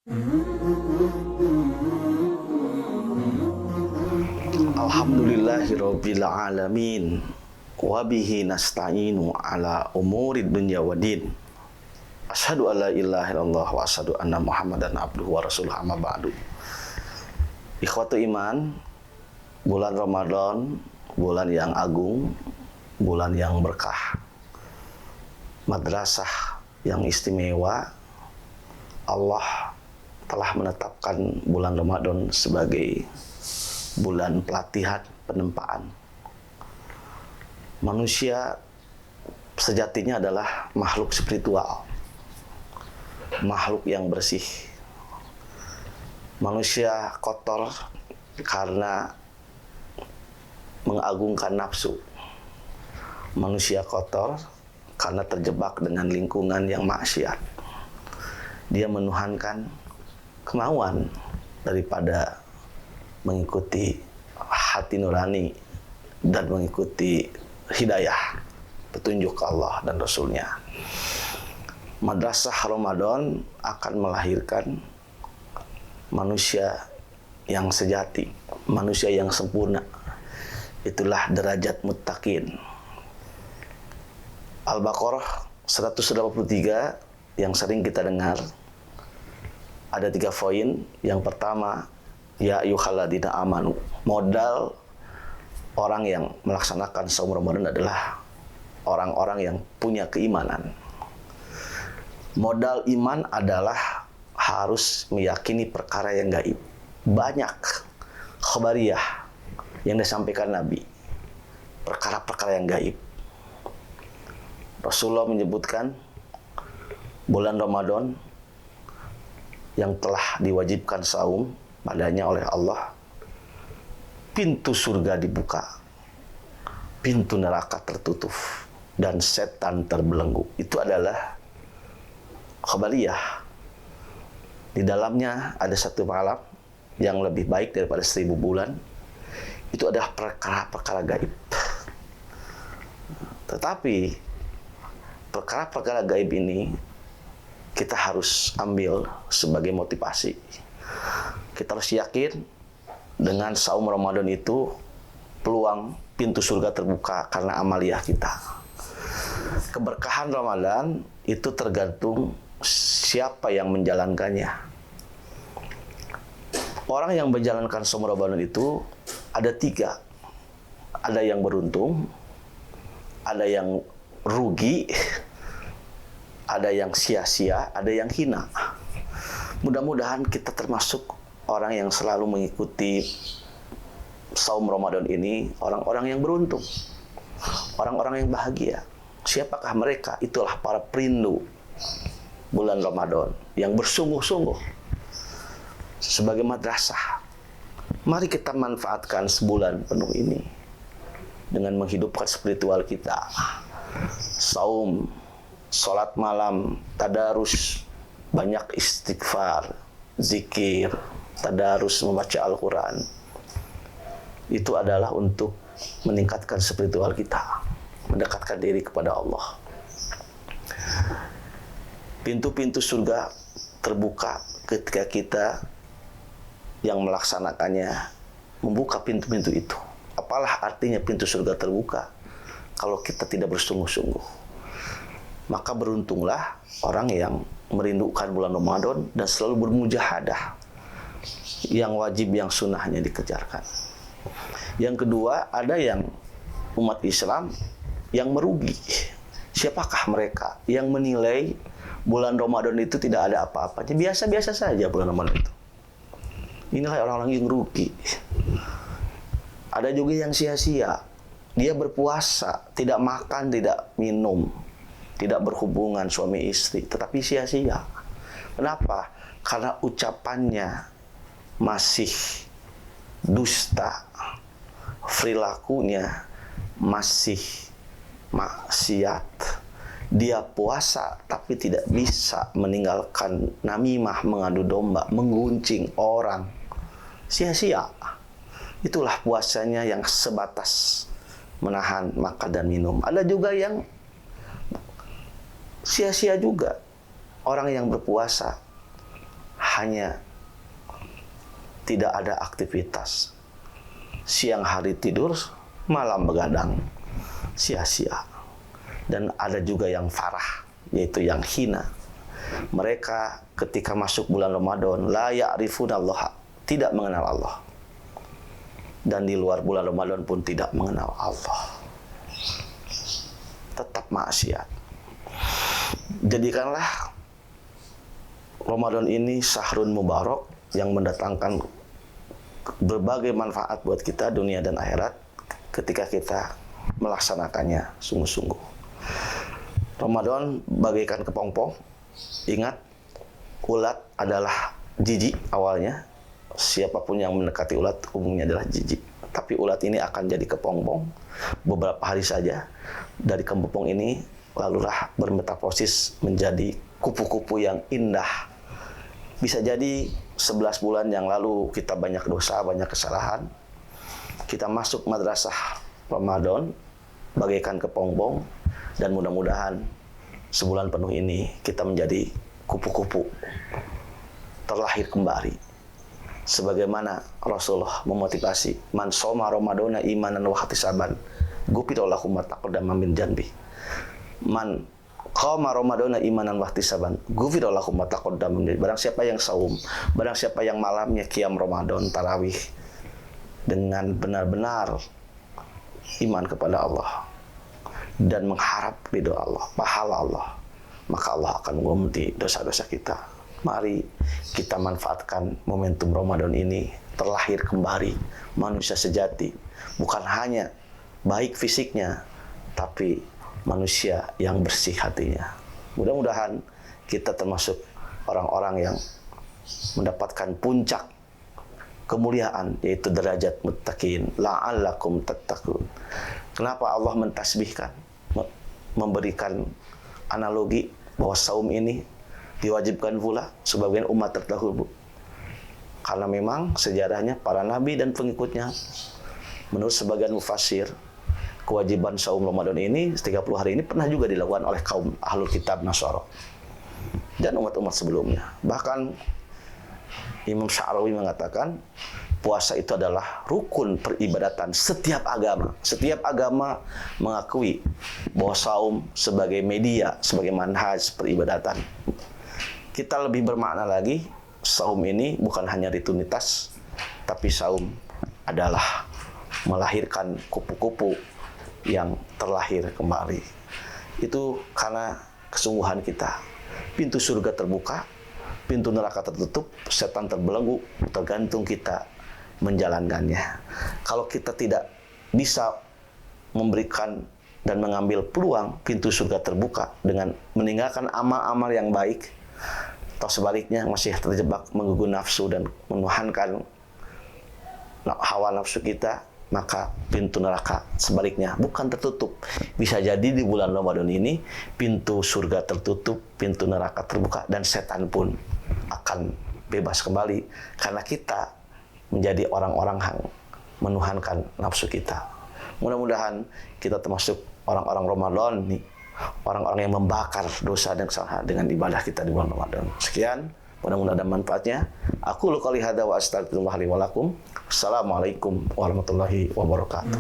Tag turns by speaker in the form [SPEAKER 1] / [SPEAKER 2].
[SPEAKER 1] Alhamdulillahirabbil alamin wa bihi nasta'inu ala umurid dunya waddin. Asyhadu alla ilaha illallah wa asyhadu anna Muhammadan abduhu wa rasuluhu, amma ba'du. Ikhwatu iman, bulan Ramadan, bulan yang agung, bulan yang berkah, madrasah yang istimewa. Allah telah menetapkan bulan Ramadan sebagai bulan pelatihan, penempaan. Manusia sejatinya adalah makhluk spiritual, makhluk yang bersih. Manusia kotor karena mengagungkan nafsu. Manusia kotor karena terjebak dengan lingkungan yang maksiat. Dia menuhankan kemauan daripada mengikuti hati nurani dan mengikuti hidayah, petunjuk Allah dan Rasulnya. Madrasah Ramadan akan melahirkan manusia yang sejati, manusia yang sempurna. Itulah derajat muttaqin. Al-Baqarah 183 yang sering kita dengar. Ada 3 poin. Yang pertama, ya ayyuhalladzina amanu. Modal orang yang melaksanakan saum Ramadan adalah orang-orang yang punya keimanan. Modal iman adalah harus meyakini perkara yang gaib. Banyak khabariyah yang disampaikan Nabi, perkara-perkara yang gaib. Rasulullah menyebutkan bulan Ramadan yang telah diwajibkan saum padanya oleh Allah, pintu surga dibuka, pintu neraka tertutup, dan setan terbelenggu. Itu adalah khabariyah. Di dalamnya ada 1 malam yang lebih baik daripada 1000 bulan. Itu adalah perkara-perkara gaib. Tetapi perkara-perkara gaib ini kita harus ambil sebagai motivasi. Kita harus yakin dengan saum Ramadan itu peluang pintu surga terbuka karena amaliyah kita. Keberkahan Ramadan itu tergantung siapa yang menjalankannya. Orang yang menjalankan saum Ramadan itu ada 3. Ada yang beruntung, ada yang rugi, ada yang sia-sia, ada yang hina. Mudah-mudahan kita termasuk orang yang selalu mengikuti saum Ramadan ini, orang-orang yang beruntung, orang-orang yang bahagia. Siapakah mereka? Itulah para perindu bulan Ramadan yang bersungguh-sungguh sebagai madrasah. Mari kita manfaatkan sebulan penuh ini dengan menghidupkan spiritual kita. Saum, salat malam, tadarus, banyak istighfar, zikir, tadarus, membaca Al-Quran. Itu adalah untuk meningkatkan spiritual kita, mendekatkan diri kepada Allah. Pintu-pintu surga terbuka ketika kita yang melaksanakannya membuka pintu-pintu itu. Apalah artinya pintu surga terbuka kalau kita tidak bersungguh-sungguh? Maka beruntunglah orang yang merindukan bulan Ramadan dan selalu bermujahadah, yang wajib yang sunnahnya dikejarkan. Yang kedua, ada yang umat Islam yang merugi. Siapakah mereka yang menilai bulan Ramadan itu tidak ada apa-apanya, biasa-biasa saja bulan Ramadan itu? Inilah orang-orang yang rugi. Ada juga yang sia-sia. Dia berpuasa, tidak makan, tidak minum, tidak berhubungan suami istri, tetapi sia-sia. Kenapa? Karena ucapannya masih dusta, perilakunya masih maksiat. Dia puasa tapi tidak bisa meninggalkan namimah, mengadu domba, mengguncing orang. Sia-sia. Itulah puasanya yang sebatas menahan makan dan minum. Ada juga yang sia-sia juga. Orang yang berpuasa hanya tidak ada aktivitas. Siang hari tidur, malam begadang, sia-sia. Dan ada juga yang farah, yaitu yang hina. Mereka ketika masuk bulan Ramadan, la ya'rifunallaha, tidak mengenal Allah. Dan di luar bulan Ramadan pun tidak mengenal Allah. Tetap maksiat. Jadikanlah Ramadan ini syahrun mubarak yang mendatangkan berbagai manfaat buat kita dunia dan akhirat ketika kita melaksanakannya sungguh-sungguh. Ramadan bagaikan kepompong. Ingat, ulat adalah jijik awalnya. Siapapun yang mendekati ulat umumnya adalah jijik. Tapi ulat ini akan jadi kepompong beberapa hari saja. Dari kepompong ini lalulah bermetamorfosis menjadi kupu-kupu yang indah. Bisa jadi 11 bulan yang lalu kita banyak dosa, banyak kesalahan. Kita masuk madrasah Ramadan bagaikan kepompong, dan mudah-mudahan sebulan penuh ini kita menjadi kupu-kupu terlahir kembali. Sebagaimana Rasulullah memotivasi, man shoma Ramadana imanan wa ihtisaban, ghufira lahu ma taqaddama min janbi. Man qama Ramadana imanan wa ihtisaban, ghufira lahu ma taqaddama min janbi. Barang siapa yang saum, barang siapa yang malamnya qiyam Ramadan tarawih dengan benar-benar iman kepada Allah dan mengharap ridho Allah, pahala Allah, maka Allah akan mengampuni dosa-dosa kita. Mari kita manfaatkan momentum Ramadan ini, terlahir kembali manusia sejati, bukan hanya baik fisiknya, tapi manusia yang bersih hatinya. Mudah-mudahan kita termasuk orang-orang yang mendapatkan puncak kemuliaan, yaitu derajat muttaqin, la'allakum tattaqun. Kenapa Allah mentasbihkan, memberikan analogi bahwa saum ini diwajibkan pula sebagian umat terdahulu? Karena memang sejarahnya para nabi dan pengikutnya, menurut sebagian mufassir, kewajiban saum Ramadan ini 30 hari ini pernah juga dilakukan oleh kaum ahlul kitab Nasara dan umat-umat sebelumnya. Bahkan Imam Sya'rawi mengatakan puasa itu adalah rukun peribadatan setiap agama. Setiap agama mengakui bahwa saum sebagai media, sebagai manhaj peribadatan. Kita lebih bermakna lagi, saum ini bukan hanya rutinitas, tapi saum adalah melahirkan kupu-kupu yang terlahir kembali. Itu karena kesungguhan kita. Pintu surga terbuka, pintu neraka tertutup, setan terbelenggu, tergantung kita menjalankannya. Kalau kita tidak bisa memberikan dan mengambil peluang pintu surga terbuka dengan meninggalkan amal-amal yang baik, atau sebaliknya masih terjebak menggugu nafsu dan menuhankan hawa nafsu kita, maka pintu neraka sebaliknya bukan tertutup. Bisa jadi di bulan Ramadan ini pintu surga tertutup, pintu neraka terbuka, dan setan pun akan bebas kembali karena kita menjadi orang-orang yang menuhankan nafsu kita. Mudah-mudahan kita termasuk orang-orang Ramadan nih, orang-orang yang membakar dosa dan kesalahan dengan ibadah kita di bulan Ramadan. Sekian, mudah-mudahan ada manfaatnya. Aku qouli hadza wa astaghfirullah li wa lakum. Assalamualaikum warahmatullahi wabarakatuh.